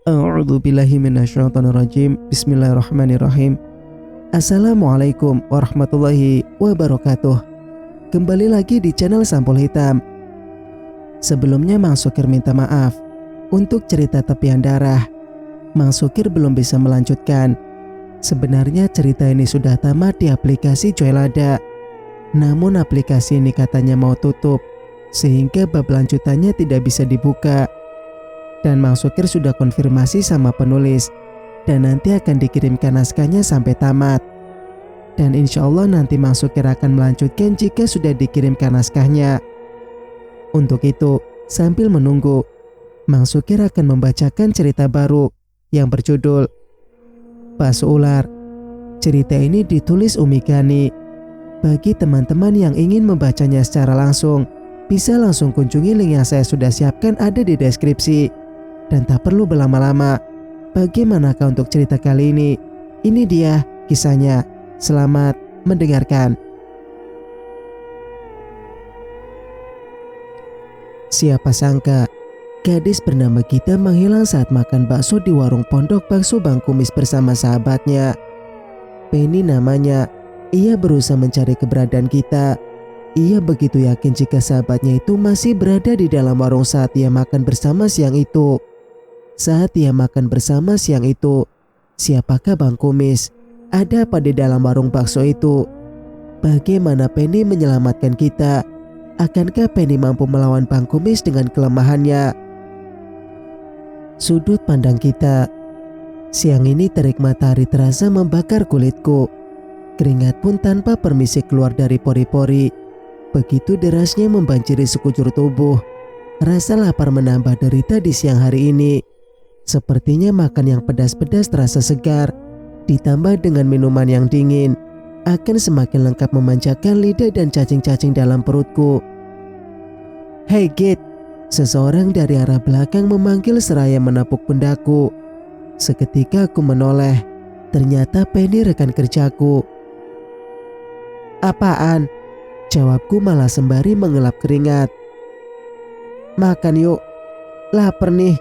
A'udzubillahi minasyaitonirrajim. Bismillahirrahmanirrahim. Assalamualaikum warahmatullahi wabarakatuh. Kembali lagi di channel Sampul Hitam. Sebelumnya Mang Sukir minta maaf untuk cerita tepian darah. Mang Sukir belum bisa melanjutkan. Sebenarnya cerita ini sudah tamat di aplikasi Joylada. Namun aplikasi ini katanya mau tutup, sehingga bab lanjutannya tidak bisa dibuka. Dan Mang Sukir sudah konfirmasi sama penulis, dan nanti akan dikirimkan naskahnya sampai tamat. Dan insya Allah nanti Mang Sukir akan melanjutkan jika sudah dikirimkan naskahnya. Untuk itu, sambil menunggu, Mang Sukir akan membacakan cerita baru yang berjudul Bakso Ular. Cerita ini ditulis Umi Gani. Bagi teman-teman yang ingin membacanya secara langsung, bisa langsung kunjungi link yang saya sudah siapkan ada di deskripsi. Dan tak perlu berlama-lama, bagaimanakah untuk cerita kali ini? Ini dia kisahnya. Selamat mendengarkan. Siapa sangka gadis bernama Gita menghilang saat makan bakso di warung pondok bakso Bang Kumis bersama sahabatnya. Penny namanya. Ia berusaha mencari keberadaan Gita. Ia begitu yakin jika sahabatnya itu masih berada di dalam warung saat ia makan bersama siang itu. Saat ia makan bersama siang itu, siapakah Bang Kumis? Ada apa di dalam warung bakso itu? Bagaimana Penny menyelamatkan kita? Akankah Penny mampu melawan Bang Kumis dengan kelemahannya? Sudut pandang kita. Siang ini terik matahari terasa membakar kulitku. Keringat pun tanpa permisi keluar dari pori-pori. Begitu derasnya membanjiri sekujur tubuh. Rasa lapar menambah derita di siang hari ini. Sepertinya makan yang pedas-pedas terasa segar, ditambah dengan minuman yang dingin, akan semakin lengkap memanjakan lidah dan cacing-cacing dalam perutku. Hei Git, seseorang dari arah belakang memanggil seraya menepuk pundaku. Seketika aku menoleh, ternyata Penny rekan kerjaku. Apaan? Jawabku malah sembari mengelap keringat. Makan yuk, lapar nih.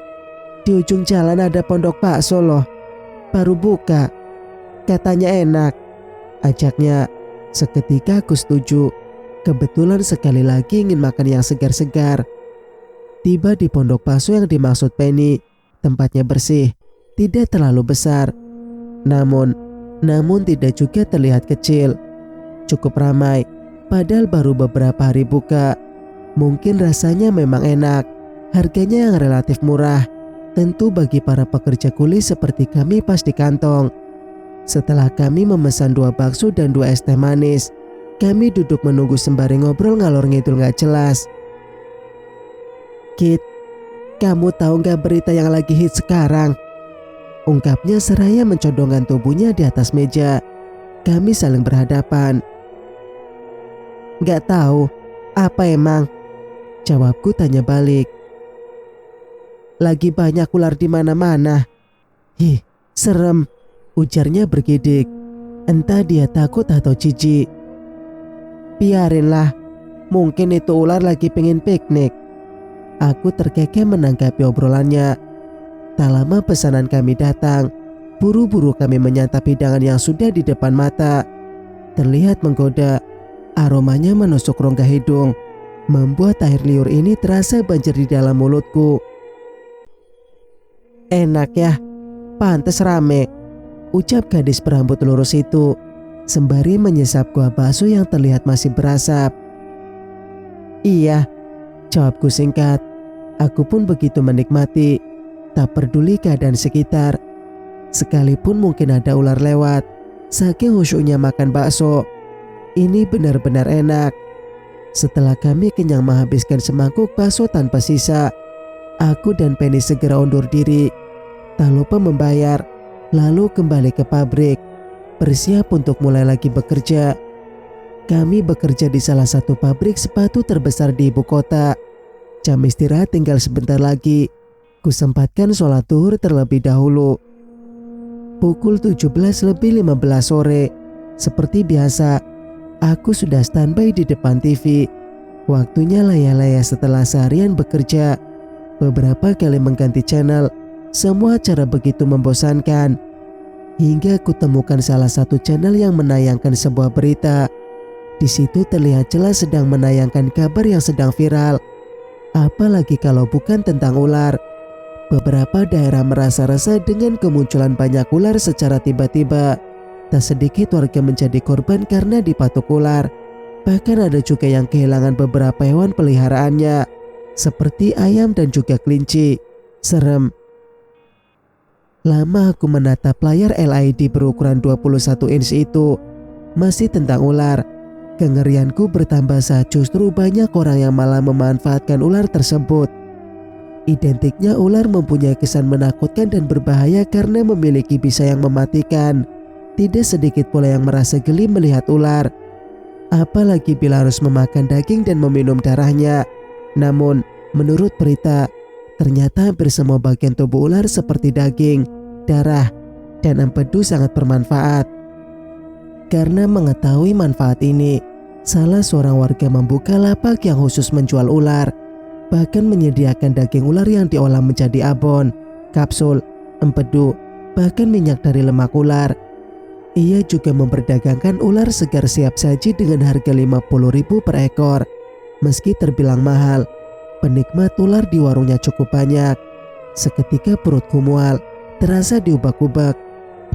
Di ujung jalan ada pondok bakso loh, baru buka. Katanya enak, ajaknya. Seketika aku setuju. Kebetulan sekali lagi ingin makan yang segar-segar. Tiba di pondok bakso yang dimaksud Penny. Tempatnya bersih, tidak terlalu besar. Namun tidak juga terlihat kecil. Cukup ramai, padahal baru beberapa hari buka. Mungkin rasanya memang enak. Harganya yang relatif murah. Tentu bagi para pekerja kuli seperti kami pas di kantong. Setelah kami memesan 2 bakso dan 2 es teh manis, kami duduk menunggu sembari ngobrol ngalor ngidul gak jelas. Kit, kamu tahu gak berita yang lagi hit sekarang? Ungkapnya seraya mencodongkan tubuhnya di atas meja. Kami saling berhadapan. Gak tahu, apa emang? Jawabku tanya balik. Lagi banyak ular di mana-mana. Ih, serem, ujarnya bergidik. Entah dia takut atau jijik. Biarinlah, mungkin itu ular lagi pengen piknik. Aku terkekeh menanggapi obrolannya. Tak lama pesanan kami datang. Buru-buru kami menyantap hidangan yang sudah di depan mata. Terlihat menggoda. Aromanya menusuk rongga hidung, membuat air liur ini terasa banjir di dalam mulutku. Enak ya, pantes rame, ucap gadis berambut lurus itu, sembari menyesap kuah bakso yang terlihat masih berasap. Iya, jawabku singkat. Aku pun begitu menikmati, tak peduli keadaan sekitar. Sekalipun mungkin ada ular lewat, saking khusyuknya makan bakso. Ini benar-benar enak. Setelah kami kenyang menghabiskan semangkuk bakso tanpa sisa, aku dan Penny segera undur diri. Tak lupa membayar, lalu kembali ke pabrik, bersiap untuk mulai lagi bekerja. Kami bekerja di salah satu pabrik sepatu terbesar di ibu kota. Jam istirahat tinggal sebentar lagi. Kusempatkan sholat zuhur terlebih dahulu. Pukul 17:15 sore. Seperti biasa, aku sudah standby di depan TV. Waktunya layah-layah setelah seharian bekerja. Beberapa kali mengganti channel, Semua cara begitu membosankan. Hingga kutemukan salah satu channel yang menayangkan sebuah berita. Di situ terlihat jelas sedang menayangkan kabar yang sedang viral. Apalagi kalau bukan tentang ular. Beberapa daerah merasa resah dengan kemunculan banyak ular secara tiba-tiba. Tak sedikit warga menjadi korban karena dipatuk ular. Bahkan ada juga yang kehilangan beberapa hewan peliharaannya, seperti ayam dan juga kelinci. Serem. Lama aku menatap layar LED berukuran 21 inch itu. Masih tentang ular. Kengerianku bertambah saat justru banyak orang yang malah memanfaatkan ular tersebut. Identiknya ular mempunyai kesan menakutkan dan berbahaya karena memiliki bisa yang mematikan. Tidak sedikit pula yang merasa geli melihat ular. Apalagi bila harus memakan daging dan meminum darahnya. Namun, menurut berita, ternyata hampir semua bagian tubuh ular seperti daging, darah, dan empedu sangat bermanfaat. Karena mengetahui manfaat ini, salah seorang warga membuka lapak yang khusus menjual ular. Bahkan menyediakan daging ular yang diolah menjadi abon, kapsul, empedu, bahkan minyak dari lemak ular. Ia juga memperdagangkan ular segar siap saji dengan harga 50.000 per ekor. Meski terbilang mahal, penikmat ular di warungnya cukup banyak. Seketika perutku mual, terasa diubak-ubak.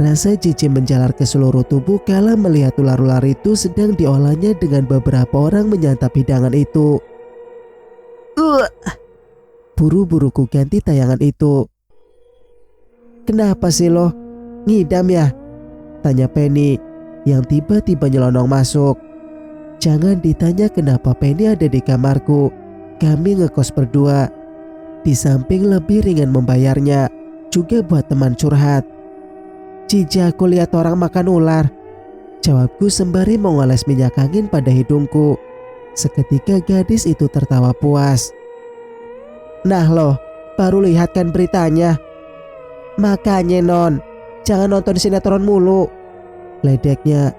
Rasa jijik menjalar ke seluruh tubuh kala melihat ular-ular itu sedang diolahnya dengan beberapa orang menyantap hidangan itu. Buru-buru ku ganti tayangan itu. "Kenapa sih lo? Ngidam ya?" tanya Penny yang tiba-tiba nyelonong masuk. Jangan ditanya kenapa Penny ada di kamarku. Kami ngekos berdua. Di samping lebih ringan membayarnya, juga buat teman curhat. "Jijik aku lihat orang makan ular," jawabku sembari mengoles minyak angin pada hidungku. Seketika gadis itu tertawa puas. "Nah loh, baru lihat kan beritanya?" "Makanya non, jangan nonton sinetron mulu," ledeknya.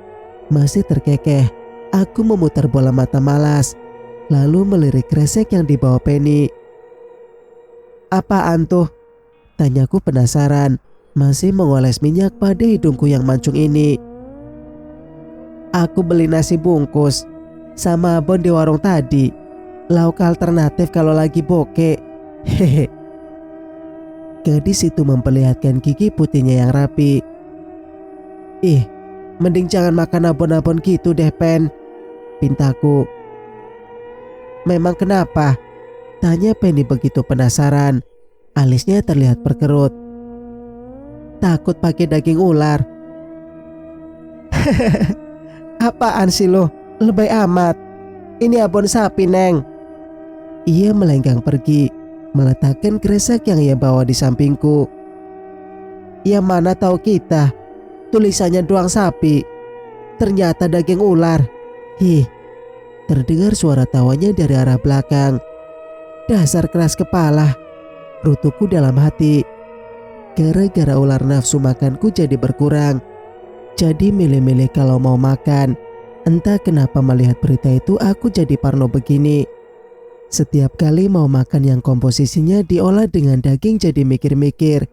Masih terkekeh, aku memutar bola mata malas, lalu melirik kresek yang dibawa Penny. "Apaan tuh?" tanyaku penasaran, masih mengoles minyak pada hidungku yang mancung ini. "Aku beli nasi bungkus sama abon di warung tadi. Lauk alternatif kalau lagi bokeh. Hehe." Gadis itu memperlihatkan gigi putihnya yang rapi. "Ih, mending jangan makan abon-abon gitu deh, Pen," pintaku. "Memang kenapa?" tanya Penny begitu penasaran. Alisnya terlihat berkerut. "Takut pakai daging ular." "Apaan sih lo? Lebay amat. Ini abon sapi, Neng." Ia melenggang pergi, meletakkan kresek yang ia bawa di sampingku. "Ya mana tahu kita, tulisannya doang sapi, ternyata daging ular." "Ih," terdengar suara tawanya dari arah belakang. "Dasar keras kepala," rutuku dalam hati. Gara-gara ular nafsu makanku jadi berkurang. Jadi milih-milih kalau mau makan. Entah kenapa melihat berita itu aku jadi parno begini. Setiap kali mau makan yang komposisinya diolah dengan daging jadi mikir-mikir.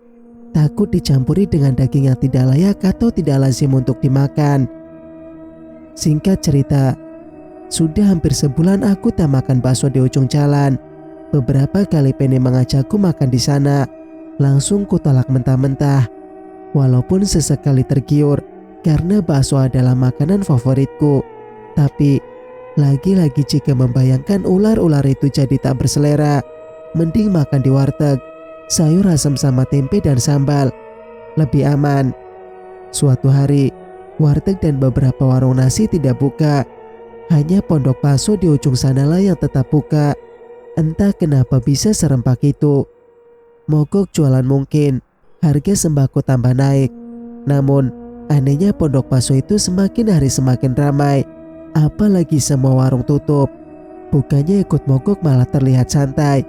Takut dicampuri dengan daging yang tidak layak atau tidak lazim untuk dimakan. Singkat cerita, sudah hampir sebulan aku tak makan bakso di ujung jalan. Beberapa kali Penny mengajakku makan di sana. Langsung kutolak mentah-mentah. Walaupun sesekali tergiur karena bakso adalah makanan favoritku. Tapi lagi-lagi jika membayangkan ular-ular itu jadi tak berselera, mending makan di warteg, sayur asam sama tempe dan sambal. Lebih aman. Suatu hari, warteg dan beberapa warung nasi tidak buka. Hanya pondok bakso di ujung sanalah yang tetap buka. Entah kenapa bisa serempak itu. Mogok jualan mungkin, harga sembako tambah naik. Namun, anehnya pondok bakso itu semakin hari semakin ramai. Apalagi semua warung tutup. Bukannya ikut mogok malah terlihat santai.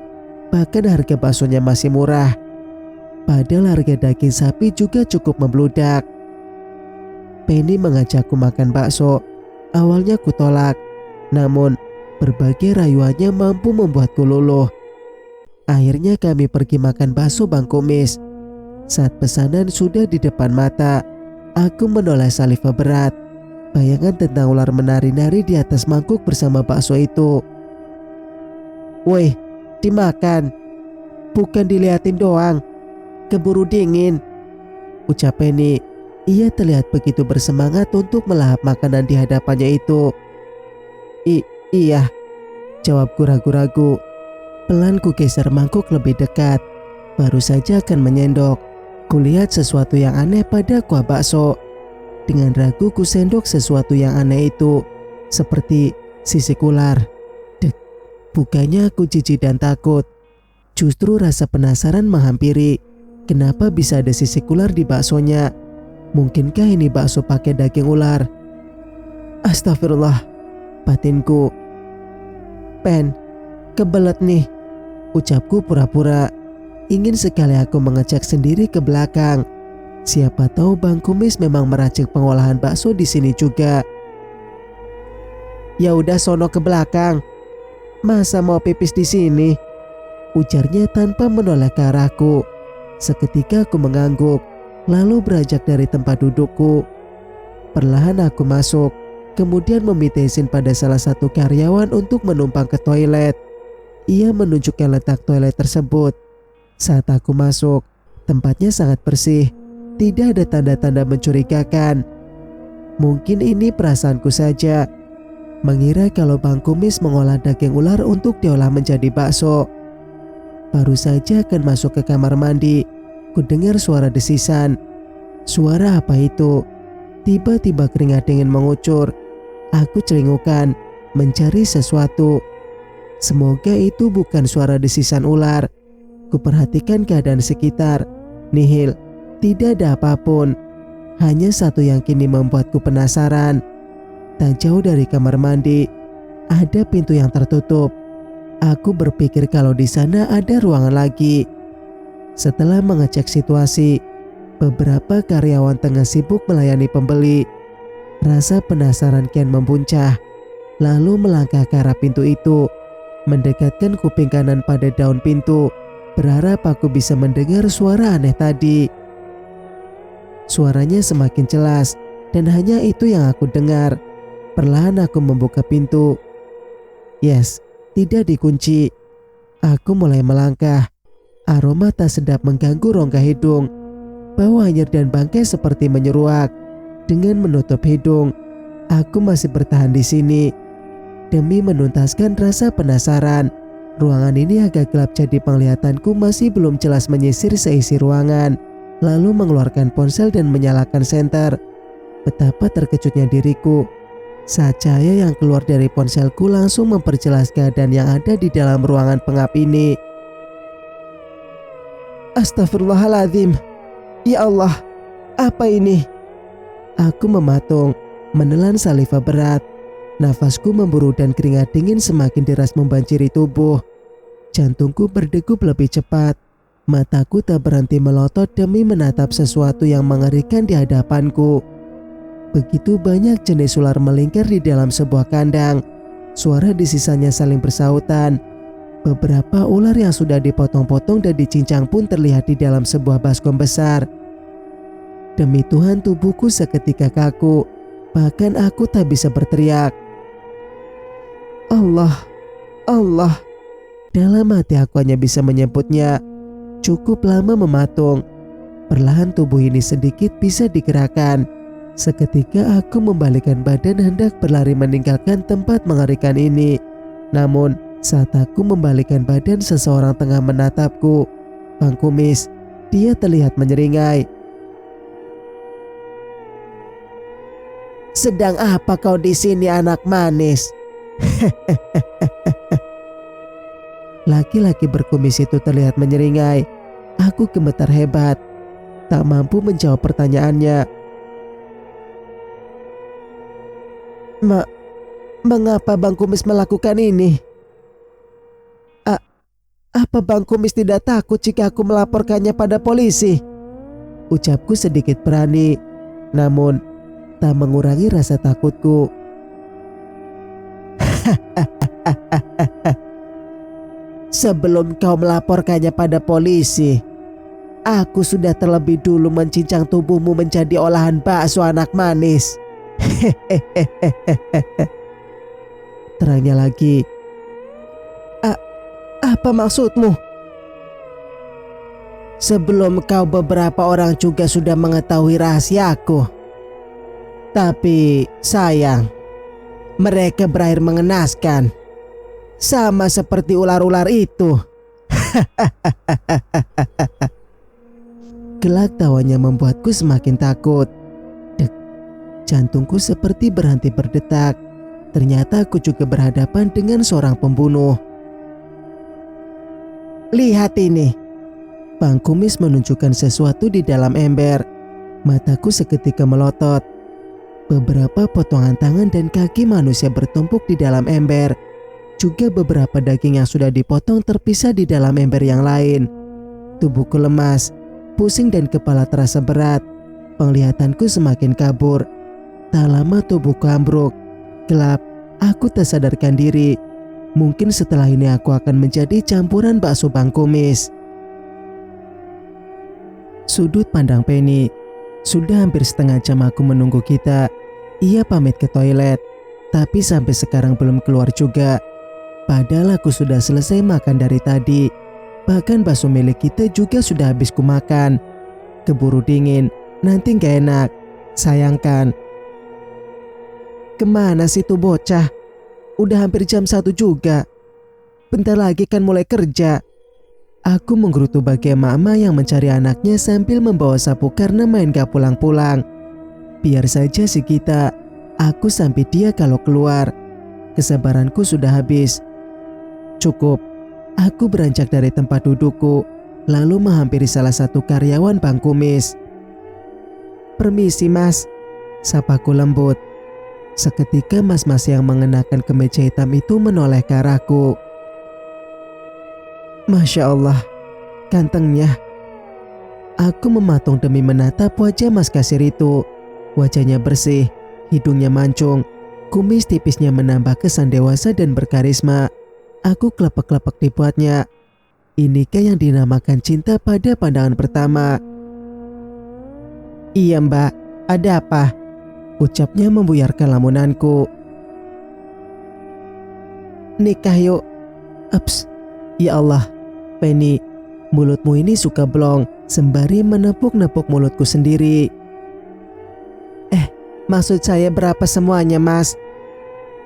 Bahkan harga baksonya masih murah. Padahal harga daging sapi juga cukup membludak. Penny mengajakku makan bakso. Awalnya kutolak. Namun, berbagai rayuannya mampu membuatku luluh. Akhirnya kami pergi makan bakso Bang Kumis. Saat pesanan sudah di depan mata, aku menoleh saliva berat. Bayangan tentang ular menari-nari di atas mangkuk bersama bakso itu. "Woi, dimakan. Bukan diliatin doang. Keburu dingin," ucap Penny. Ia terlihat begitu bersemangat untuk melahap makanan di hadapannya itu. Iya, jawabku ragu-ragu. Pelan ku geser mangkuk lebih dekat. Baru saja akan menyendok, kulihat sesuatu yang aneh pada kuah bakso. Dengan ragu ku sendok sesuatu yang aneh itu, seperti sisik ular. Dek, bukannya aku jijik dan takut. Justru rasa penasaran menghampiri. Kenapa bisa ada sisik ular di baksonya? Mungkinkah ini bakso pakai daging ular? Astagfirullah, batinku. "Pen, kebelet nih," ucapku pura-pura. Ingin sekali aku mengecek sendiri ke belakang. Siapa tahu Bang Kumis memang meracik pengolahan bakso di sini juga. "Ya udah sono ke belakang. Masa mau pipis di sini?" ujarnya tanpa menoleh ke arahku. Seketika aku mengangguk, lalu beranjak dari tempat dudukku. Perlahan aku masuk, kemudian meminta izin pada salah satu karyawan untuk menumpang ke toilet. Ia menunjukkan letak toilet tersebut. Saat aku masuk, tempatnya sangat bersih. Tidak ada tanda-tanda mencurigakan. Mungkin ini perasaanku saja, mengira kalau Bang Kumis mengolah daging ular untuk diolah menjadi bakso. Baru saja akan masuk ke kamar mandi, ku dengar suara desisan. Suara apa itu? Tiba-tiba keringat dingin mengucur. Aku celingukan, mencari sesuatu. Semoga itu bukan suara desisan ular. Kuperhatikan keadaan sekitar. Nihil, tidak ada apapun. Hanya satu yang kini membuatku penasaran. Tak jauh dari kamar mandi, ada pintu yang tertutup. Aku berpikir kalau di sana ada ruangan lagi. Setelah mengecek situasi, beberapa karyawan tengah sibuk melayani pembeli. Rasa penasaran kian membuncah. Lalu melangkah ke arah pintu itu, mendekatkan kuping kanan pada daun pintu, berharap aku bisa mendengar suara aneh tadi. Suaranya semakin jelas, dan hanya itu yang aku dengar. Perlahan aku membuka pintu. Yes, tidak dikunci. Aku mulai melangkah. Aroma tak sedap mengganggu rongga hidung. Bau anyir dan bangkai seperti menyeruak. Dengan menutup hidung, aku masih bertahan di sini. Demi menuntaskan rasa penasaran, ruangan ini agak gelap jadi penglihatanku masih belum jelas menyisir seisi ruangan. Lalu mengeluarkan ponsel dan menyalakan senter. Betapa terkejutnya diriku saat cahaya yang keluar dari ponselku langsung memperjelas keadaan yang ada di dalam ruangan pengap ini. Astagfirullahaladzim. Ya Allah, apa ini? Aku mematung, menelan saliva berat. Nafasku memburu dan keringat dingin semakin deras membanjiri tubuh. Jantungku berdegup lebih cepat. Mataku tak berhenti melotot demi menatap sesuatu yang mengerikan di hadapanku. Begitu banyak jenis ular melingkar di dalam sebuah kandang. Suara desisanya saling bersautan. Beberapa ular yang sudah dipotong-potong dan dicincang pun terlihat di dalam sebuah baskom besar. Demi Tuhan, tubuhku seketika kaku. Bahkan aku tak bisa berteriak. Allah, Allah. Dalam hati aku hanya bisa menyebutnya. Cukup lama mematung. Perlahan tubuh ini sedikit bisa digerakkan. Seketika aku membalikkan badan hendak berlari meninggalkan tempat mengerikan ini. Namun saat aku membalikkan badan, seseorang tengah menatapku. Bang Kumis. Dia terlihat menyeringai. "Sedang apa kau di sini, anak manis?" Laki-laki berkumis itu terlihat menyeringai. Aku gemetar hebat, tak mampu menjawab pertanyaannya. Mengapa Bang Kumis melakukan ini? Apa Bang Kumis tidak takut jika aku melaporkannya pada polisi? Ucapku sedikit berani, namun tak mengurangi rasa takutku. Sebelum kau melaporkannya pada polisi, Aku sudah terlebih dulu mencincang tubuhmu menjadi olahan bakso anak manis. Terangnya lagi. Apa maksudmu? Sebelum kau beberapa orang juga sudah mengetahui rahasiaku. Tapi sayang, mereka berakhir mengenaskan. Sama seperti ular-ular itu. Gelak tawanya membuatku semakin takut. Dek, jantungku seperti berhenti berdetak. Ternyata aku juga berhadapan dengan seorang pembunuh. Lihat ini. Bang Kumis menunjukkan sesuatu di dalam ember. Mataku seketika melotot. Beberapa potongan tangan dan kaki manusia bertumpuk di dalam ember. Juga beberapa daging yang sudah dipotong terpisah di dalam ember yang lain. Tubuhku lemas, pusing dan kepala terasa berat. Penglihatanku semakin kabur. Tak lama tubuhku ambruk. Gelap, aku tak sadarkan diri. Mungkin setelah ini aku akan menjadi campuran bakso Bang Kumis. Sudut pandang Penny. Sudah hampir setengah jam aku menunggu kita. Ia pamit ke toilet, tapi sampai sekarang belum keluar juga. Padahal aku sudah selesai makan dari tadi. Bahkan bakso milik kita juga sudah habis kumakan. Keburu dingin, nanti gak enak. Sayangkan. Kemana sih tuh bocah? Udah hampir jam 1 juga. Bentar lagi kan mulai kerja. Aku menggerutu bagian mama yang mencari anaknya sambil membawa sapu karena main gak pulang-pulang. Biar saja si kita. Aku sampai dia kalau keluar. Kesabaranku sudah habis. Cukup. Aku beranjak dari tempat dudukku, lalu menghampiri salah satu karyawan Bang Kumis. Permisi mas, sapaku lembut. Seketika mas-mas yang mengenakan kemeja hitam itu menoleh ke arahku. Masya Allah, gantengnya. Aku mematung demi menatap wajah mas kasir itu. Wajahnya bersih, hidungnya mancung, kumis tipisnya menambah kesan dewasa dan berkarisma. Aku kelepek-kelepek dibuatnya. Inikah yang dinamakan cinta pada pandangan pertama? Iya mbak, ada apa? Ucapnya membuyarkan lamunanku. Nikah yuk. Ups, ya Allah, Penny, mulutmu ini suka blong. Sembari menepuk-nepuk mulutku sendiri. Maksud saya berapa semuanya mas?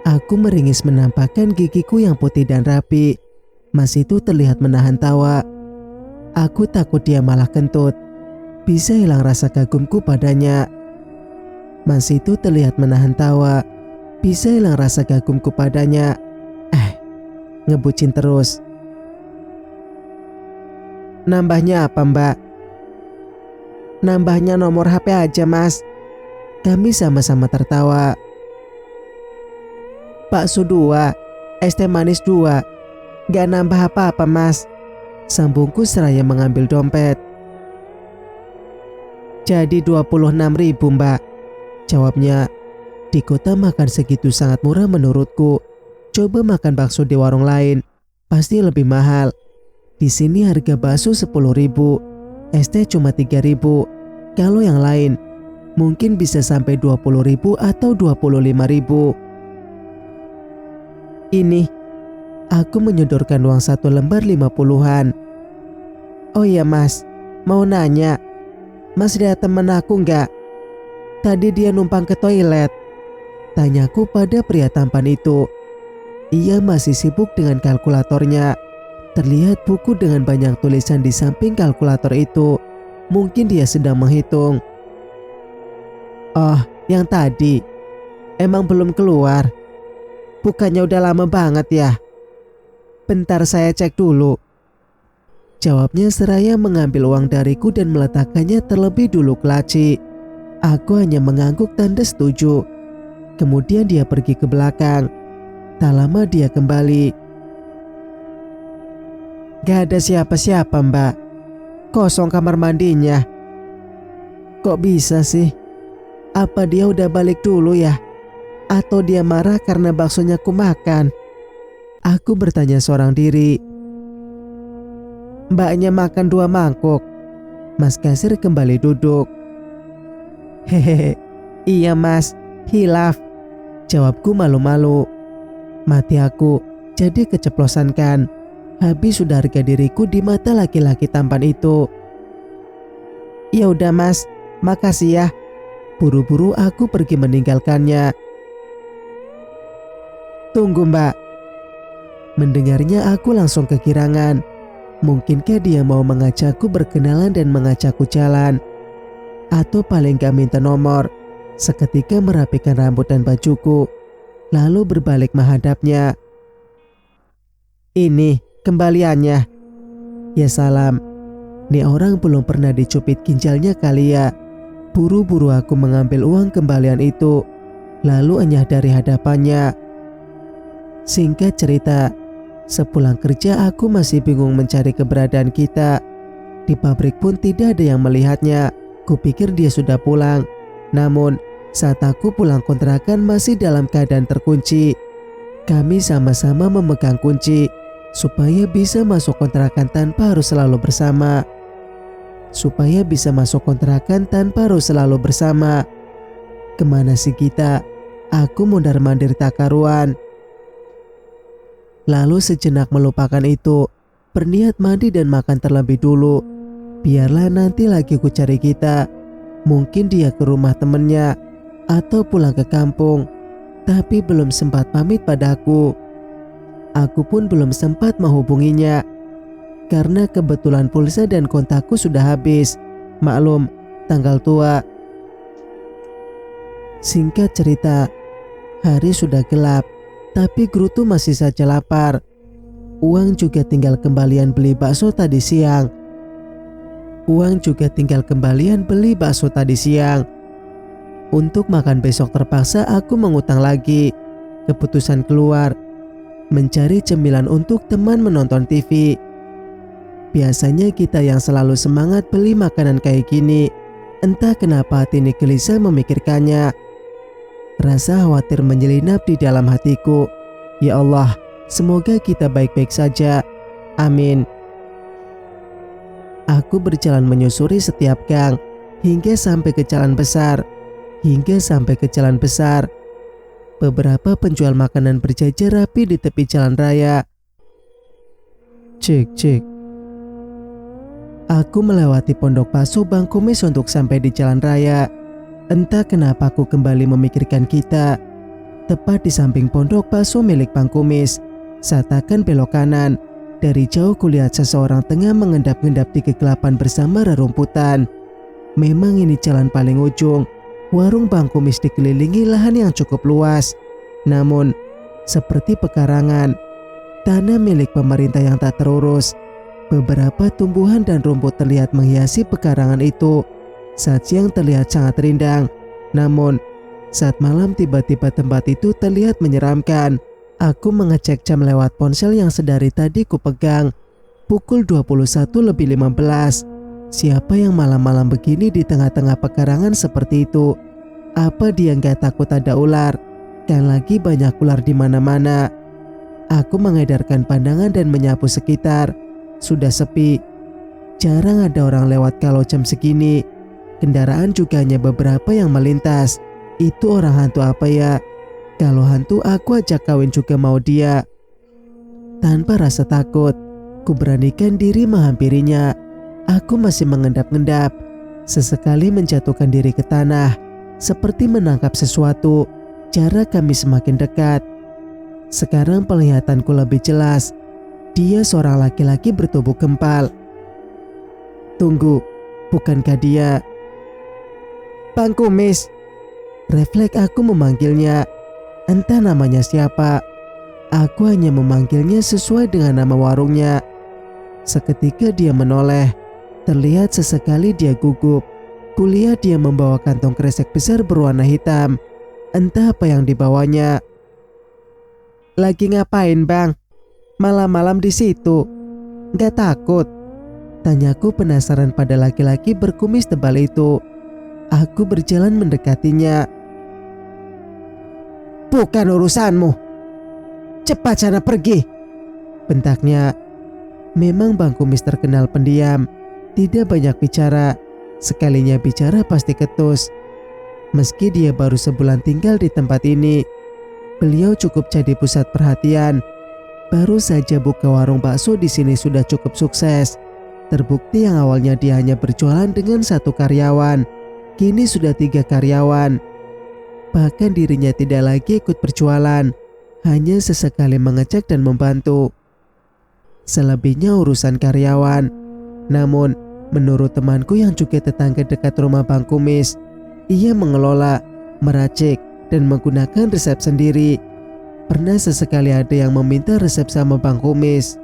Aku meringis menampakkan gigiku yang putih dan rapi. Mas itu terlihat menahan tawa. Aku takut dia malah kentut. Bisa hilang rasa kagumku padanya. Mas itu terlihat menahan tawa. Bisa hilang rasa kagumku padanya. Ngebucin terus. Nambahnya apa mbak? Nambahnya nomor HP aja mas. Kami sama-sama tertawa. Bakso 2, es teh manis 2. Gak nambah apa-apa mas. Sambungku seraya mengambil dompet. Jadi 26.000 mbak. Jawabnya. Di kota makan segitu sangat murah menurutku. Coba makan bakso di warung lain, pasti lebih mahal. Di sini harga bakso 10.000, es teh cuma 3.000. Kalau yang lain mungkin bisa sampai 20.000 atau 25.000. Ini, aku menyodorkan uang 1 lembar 50-an. Oh iya mas, mau nanya, mas lihat temen aku nggak? Tadi dia numpang ke toilet. Tanyaku pada pria tampan itu. Ia masih sibuk dengan kalkulatornya. Terlihat buku dengan banyak tulisan di samping kalkulator itu. Mungkin dia sedang menghitung. Oh, yang tadi. Emang belum keluar? Bukannya udah lama banget ya? Bentar saya cek dulu. Jawabnya seraya mengambil uang dariku dan meletakkannya terlebih dulu ke laci. Aku hanya mengangguk tanda setuju. Kemudian dia pergi ke belakang. Tak lama dia kembali. Gak ada siapa-siapa mbak. Kosong kamar mandinya. Kok bisa sih? Apa dia udah balik dulu ya? Atau dia marah karena baksonya ku makan? Aku bertanya seorang diri. Mbaknya makan 2 mangkuk. Mas kasir kembali duduk. Hehehe, iya mas, hilaf, jawabku malu-malu. Mati aku jadi keceplosan kan. Habis sudah harga diriku di mata laki-laki tampan itu. Ya udah mas, makasih ya. Buru-buru aku pergi meninggalkannya. Tunggu mbak. Mendengarnya aku langsung kegirangan. Mungkinkah dia mau mengajakku berkenalan dan mengajakku jalan? Atau paling gak minta nomor. Seketika merapikan rambut dan bajuku, lalu berbalik menghadapnya. Ini kembaliannya. Ya salam, nih orang belum pernah dicubit ginjalnya kali ya. Buru-buru aku mengambil uang kembalian itu, lalu enyah dari hadapannya. Singkat cerita, sepulang kerja aku masih bingung mencari keberadaan kita. Di pabrik pun tidak ada yang melihatnya. Kupikir dia sudah pulang. Namun saat aku pulang kontrakan masih dalam keadaan terkunci. Kami sama-sama memegang kunci supaya bisa masuk kontrakan tanpa harus selalu bersama. Kemana sih kita? Aku mondar-mandir tak karuan. Lalu sejenak melupakan itu, berniat mandi dan makan terlebih dulu. Biarlah nanti lagi ku cari kita. Mungkin dia ke rumah temennya atau pulang ke kampung. Tapi belum sempat pamit padaku. Aku pun belum sempat menghubunginya. Karena kebetulan pulsa dan kontakku sudah habis. Maklum, tanggal tua. Singkat cerita, hari sudah gelap. Tapi Gerutu masih saja lapar. Uang juga tinggal kembalian beli bakso tadi siang. Untuk makan besok terpaksa aku mengutang lagi. Keputusan keluar, mencari cemilan untuk teman menonton TV. Biasanya kita yang selalu semangat beli makanan kayak gini. Entah kenapa hati ini gelisah memikirkannya. Rasa khawatir menyelinap di dalam hatiku. Ya Allah, semoga kita baik-baik saja. Amin. Aku berjalan menyusuri setiap gang hingga sampai ke jalan besar. Beberapa penjual makanan berjajar rapi di tepi jalan raya. Cek. Aku melewati pondok bakso Bang Kumis untuk sampai di jalan raya. Entah kenapa aku kembali memikirkan kita. Tepat di samping pondok bakso milik Bang Kumis, saat akan belok kanan, dari jauh kulihat seseorang tengah mengendap-endap di kegelapan bersama rerumputan. Memang ini jalan paling ujung. Warung Bang Kumis dikelilingi lahan yang cukup luas. Namun, seperti pekarangan, tanah milik pemerintah yang tak terurus. Beberapa tumbuhan dan rumput terlihat menghiasi pekarangan itu. Saat siang terlihat sangat rindang. Namun, saat malam tiba-tiba tempat itu terlihat menyeramkan. Aku mengecek jam lewat ponsel yang sedari tadi kupegang. Pukul 21:15. Siapa yang malam-malam begini di tengah-tengah pekarangan seperti itu? Apa dia nggak takut ada ular? Kan lagi banyak ular di mana-mana. Aku mengedarkan pandangan dan menyapu sekitar. Sudah sepi. Jarang ada orang lewat kalau jam segini. Kendaraan juga hanya beberapa yang melintas. Itu orang hantu apa ya? Kalau hantu aku ajak kawin juga mau dia. Tanpa rasa takut, ku beranikan diri menghampirinya. Aku masih mengendap-endap. Sesekali menjatuhkan diri ke tanah, seperti menangkap sesuatu. Jarak kami semakin dekat. Sekarang penglihatanku lebih jelas. Dia seorang laki-laki bertubuh gempal. Tunggu, bukankah dia Bang Kumis? Refleks aku memanggilnya. Entah namanya siapa. Aku hanya memanggilnya sesuai dengan nama warungnya. Seketika dia menoleh. Terlihat sesekali dia gugup. Kulihat dia membawa kantong kresek besar berwarna hitam. Entah apa yang dibawanya. Lagi ngapain bang? Malam-malam di situ. Gak takut? Tanyaku penasaran pada laki-laki berkumis tebal itu. Aku berjalan mendekatinya. Bukan urusanmu. Cepat sana pergi, bentaknya. Memang Bang Kumis terkenal pendiam. Tidak banyak bicara, sekalinya bicara pasti ketus. Meski dia baru sebulan tinggal di tempat ini, beliau cukup jadi pusat perhatian. Baru saja buka warung bakso di sini sudah cukup sukses. Terbukti yang awalnya dia hanya berjualan dengan 1 karyawan, kini sudah 3 karyawan. Bahkan dirinya tidak lagi ikut berjualan, hanya sesekali mengecek dan membantu. Selebihnya urusan karyawan. Namun, menurut temanku yang juga tetangga dekat rumah Bang Kumis, ia mengelola, meracik, dan menggunakan resep sendiri. Pernah sesekali ada yang meminta resep sama Bang Kumis.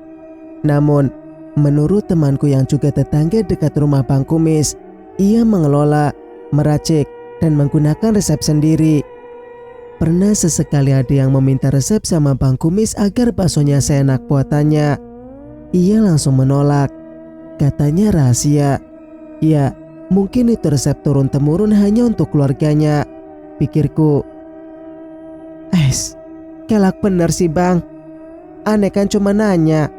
Namun, menurut temanku yang juga tetangga dekat rumah Bang Kumis, ia mengelola, meracik, dan menggunakan resep sendiri. Pernah sesekali ada yang meminta resep sama Bang Kumis agar baksonya seenak buatannya. Ia langsung menolak. Katanya rahasia. Ya, mungkin itu resep turun-temurun hanya untuk keluarganya, pikirku. Kelak bener sih bang. Aneh kan cuma nanya.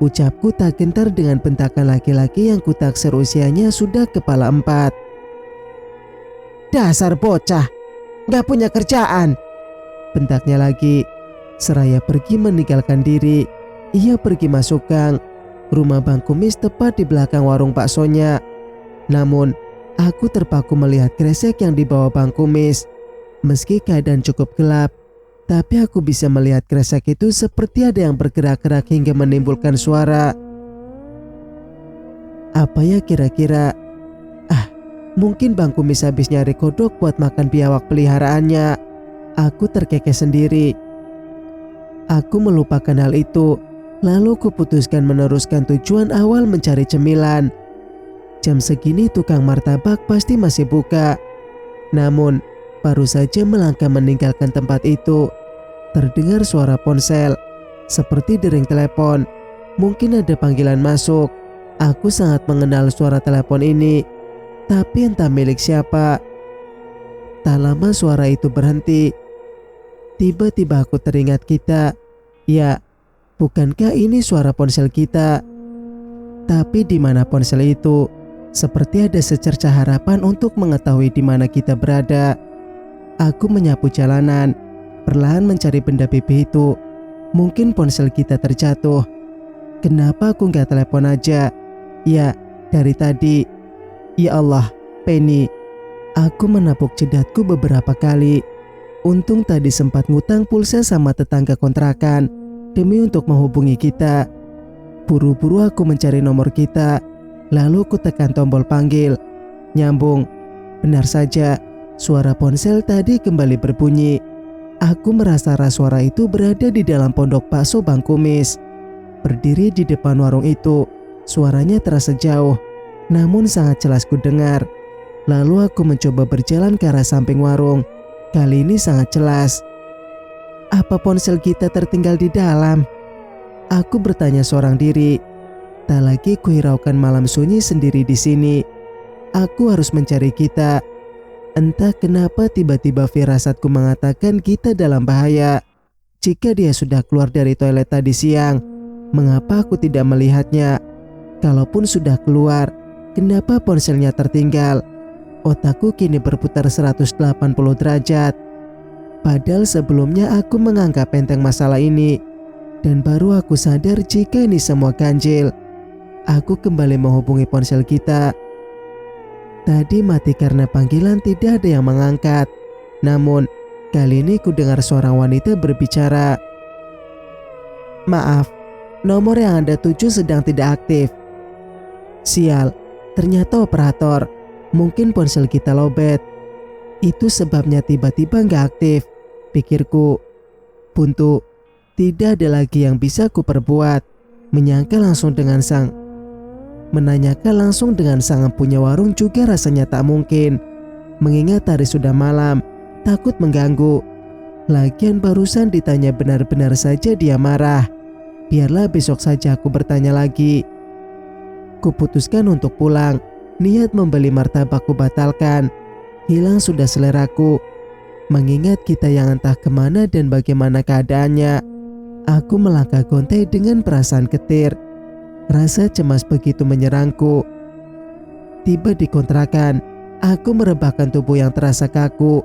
Ucapku tak gentar dengan bentakan laki-laki yang kutaksir usianya sudah kepala 4. Dasar bocah, gak punya kerjaan, bentaknya lagi. Seraya pergi meninggalkan diri, ia pergi masuk gang. Rumah Bang Kumis tepat di belakang warung baksonya. Namun, aku terpaku melihat kresek yang dibawa Bang Kumis. Meski keadaan cukup gelap, tapi aku bisa melihat kresek itu seperti ada yang bergerak-gerak hingga menimbulkan suara. Apa ya kira-kira? Mungkin Bang Kumis habis nyari kodok buat makan biawak peliharaannya. Aku terkekeh sendiri. Aku melupakan hal itu, lalu kuputuskan meneruskan tujuan awal mencari cemilan. Jam segini tukang martabak pasti masih buka. Namun, baru saja melangkah meninggalkan tempat itu, terdengar suara ponsel, seperti dering telepon. Mungkin ada panggilan masuk. Aku sangat mengenal suara telepon ini, tapi entah milik siapa. Tak lama suara itu berhenti. Tiba-tiba aku teringat kita. Ya, bukankah ini suara ponsel kita? Tapi di mana ponsel itu? Seperti ada secercah harapan untuk mengetahui di mana kita berada. Aku menyapu jalanan, perlahan mencari benda pipih itu. Mungkin ponsel kita terjatuh. Kenapa aku nggak telepon aja? Ya, dari tadi. Ya Allah, Penny. Aku menapuk jidatku beberapa kali. Untung tadi sempat ngutang pulsa sama tetangga kontrakan demi untuk menghubungi kita. Buru-buru aku mencari nomor kita. Lalu ku tekan tombol panggil. Nyambung. Benar saja, suara ponsel tadi kembali berbunyi. Aku merasa suara itu berada di dalam pondok bakso Bang Kumis. Berdiri di depan warung itu, suaranya terasa jauh, namun sangat jelas ku dengar. Lalu aku mencoba berjalan ke arah samping warung. Kali ini sangat jelas. Apa ponsel kita tertinggal di dalam? Aku bertanya seorang diri. Tak lagi kuhiraukan malam sunyi sendiri di sini. Aku harus mencari kita. Entah kenapa tiba-tiba firasatku mengatakan kita dalam bahaya. Jika dia sudah keluar dari toilet tadi siang, mengapa aku tidak melihatnya? Kalaupun sudah keluar, kenapa ponselnya tertinggal? Otakku kini berputar 180 derajat. Padahal sebelumnya aku menganggap enteng masalah ini. Dan baru aku sadar jika ini semua ganjil. Aku kembali menghubungi ponsel kita. Tadi mati karena panggilan tidak ada yang mengangkat. Namun, kali ini ku dengar seorang wanita berbicara. Maaf, nomor yang Anda tuju sedang tidak aktif. Sial, ternyata operator. Mungkin ponsel kita lowbat. Itu sebabnya tiba-tiba nggak aktif, pikirku. Buntu, tidak ada lagi yang bisa ku perbuat. Menanyakan langsung dengan sang punya warung juga rasanya tak mungkin. Mengingat hari sudah malam, takut mengganggu. Lagian barusan ditanya benar-benar saja dia marah. Biarlah besok saja aku bertanya lagi. Kuputuskan untuk pulang. Niat membeli martabak ku batalkan. Hilang sudah seleraku. Mengingat kita yang entah kemana dan bagaimana keadaannya. Aku melangkah gontai dengan perasaan getir. Rasa cemas begitu menyerangku. Tiba di kontrakan, aku merebahkan tubuh yang terasa kaku.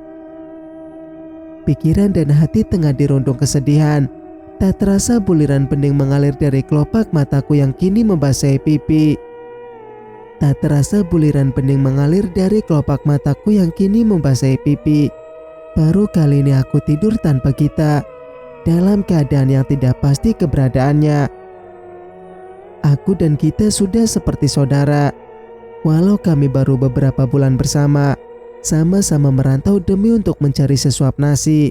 Pikiran dan hati tengah dirundung kesedihan. Tak terasa buliran bening mengalir dari kelopak mataku yang kini membasahi pipi. Tak terasa buliran bening mengalir dari kelopak mataku yang kini membasahi pipi. Baru kali ini aku tidur tanpa Gita, dalam keadaan yang tidak pasti keberadaannya. Aku dan Gita sudah seperti saudara. Walau kami baru beberapa bulan bersama, sama-sama merantau demi untuk mencari sesuap nasi.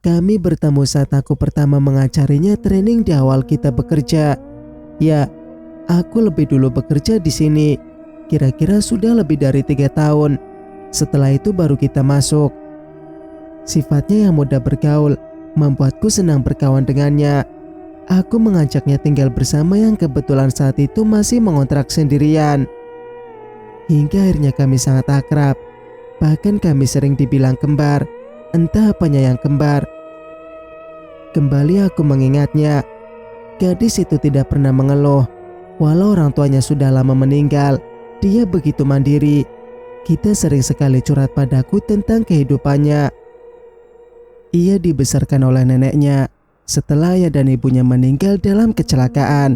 Kami bertemu saat aku pertama mengajarinya training di awal kita bekerja. Ya, aku lebih dulu bekerja di sini. Kira-kira sudah lebih dari 3 tahun. Setelah itu baru kita masuk. Sifatnya yang mudah bergaul membuatku senang berkawan dengannya. Aku mengajaknya tinggal bersama yang kebetulan saat itu masih mengontrak sendirian. Hingga akhirnya kami sangat akrab. Bahkan kami sering dibilang kembar, entah apanya yang kembar. Kembali aku mengingatnya, gadis itu tidak pernah mengeluh. Walau orang tuanya sudah lama meninggal, dia begitu mandiri. Kita sering sekali curhat padaku tentang kehidupannya. Ia dibesarkan oleh neneknya setelah ayah dan ibunya meninggal dalam kecelakaan.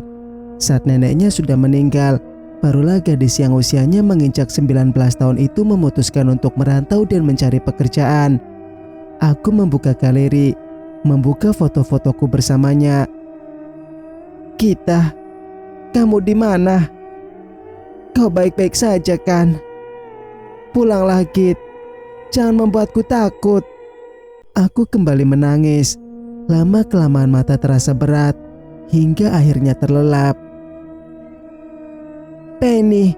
Saat neneknya sudah meninggal, barulah gadis yang usianya menginjak 19 tahun itu memutuskan untuk merantau dan mencari pekerjaan. Aku membuka galeri, membuka foto-fotoku bersamanya. "Gita, kamu di mana? Kau baik-baik saja kan? Pulanglah, Git. Jangan membuatku takut." Aku kembali menangis. Lama-kelamaan mata terasa berat, hingga akhirnya terlelap. "Penny,"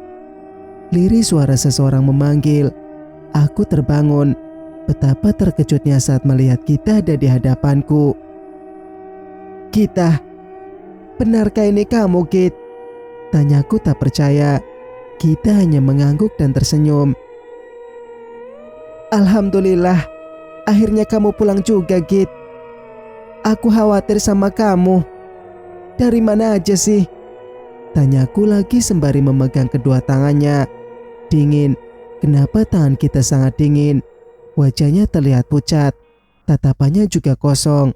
lirih suara seseorang memanggil. Aku terbangun. Betapa terkejutnya saat melihat Gita ada di hadapanku. "Gita, benarkah ini kamu, Git?" Tanyaku tak percaya. Gita hanya mengangguk dan tersenyum. "Alhamdulillah, akhirnya kamu pulang juga, Git. Aku khawatir sama kamu. Dari mana aja sih?" Tanyaku lagi sembari memegang kedua tangannya. Dingin. Kenapa tangan kita sangat dingin? Wajahnya terlihat pucat. Tatapannya juga kosong.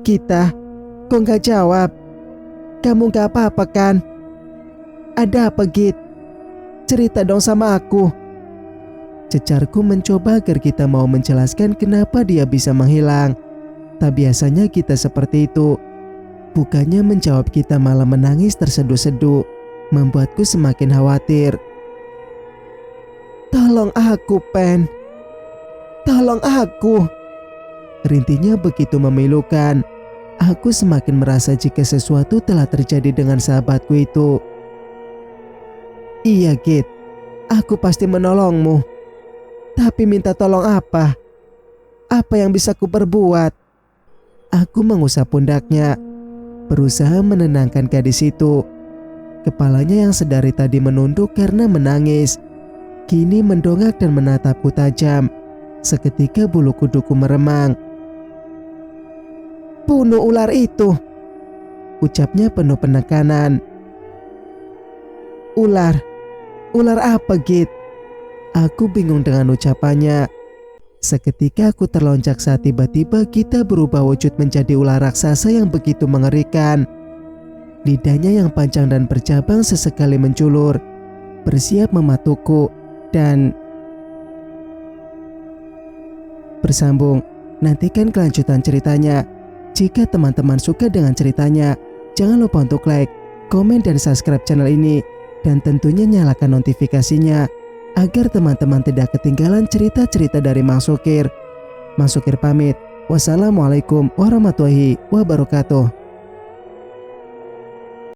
"Gita, kok gak jawab? Kamu gak apa-apa kan? Ada apa, Git? Cerita dong sama aku." Cecarku mencoba agar kita mau menjelaskan kenapa dia bisa menghilang. Tak biasanya kita seperti itu. Bukannya menjawab, kita malah menangis terseduh-seduh, membuatku semakin khawatir. "Tolong aku, Pen. Tolong aku." Rintinya begitu memilukan. Aku semakin merasa jika sesuatu telah terjadi dengan sahabatku itu. "Iya, Git. Aku pasti menolongmu. Tapi minta tolong apa? Apa yang bisa ku perbuat?" Aku mengusap pundaknya, berusaha menenangkan gadis itu. Kepalanya yang sedari tadi menunduk karena menangis, kini mendongak dan menatapku tajam. Seketika bulu kuduku meremang. "Bunuh ular itu," ucapnya penuh penekanan. "Ular? Ular apa, Git?" Aku bingung dengan ucapannya. Seketika aku terlonjak saat tiba-tiba kita berubah wujud menjadi ular raksasa yang begitu mengerikan. Lidahnya yang panjang dan bercabang sesekali menjulur, bersiap mematukku dan bersambung. Nantikan kelanjutan ceritanya. Jika teman-teman suka dengan ceritanya, jangan lupa untuk like, komen, dan subscribe channel ini. Dan tentunya nyalakan notifikasinya agar teman-teman tidak ketinggalan cerita-cerita dari Mang Sukir. Mang Sukir pamit. Wassalamualaikum warahmatullahi wabarakatuh.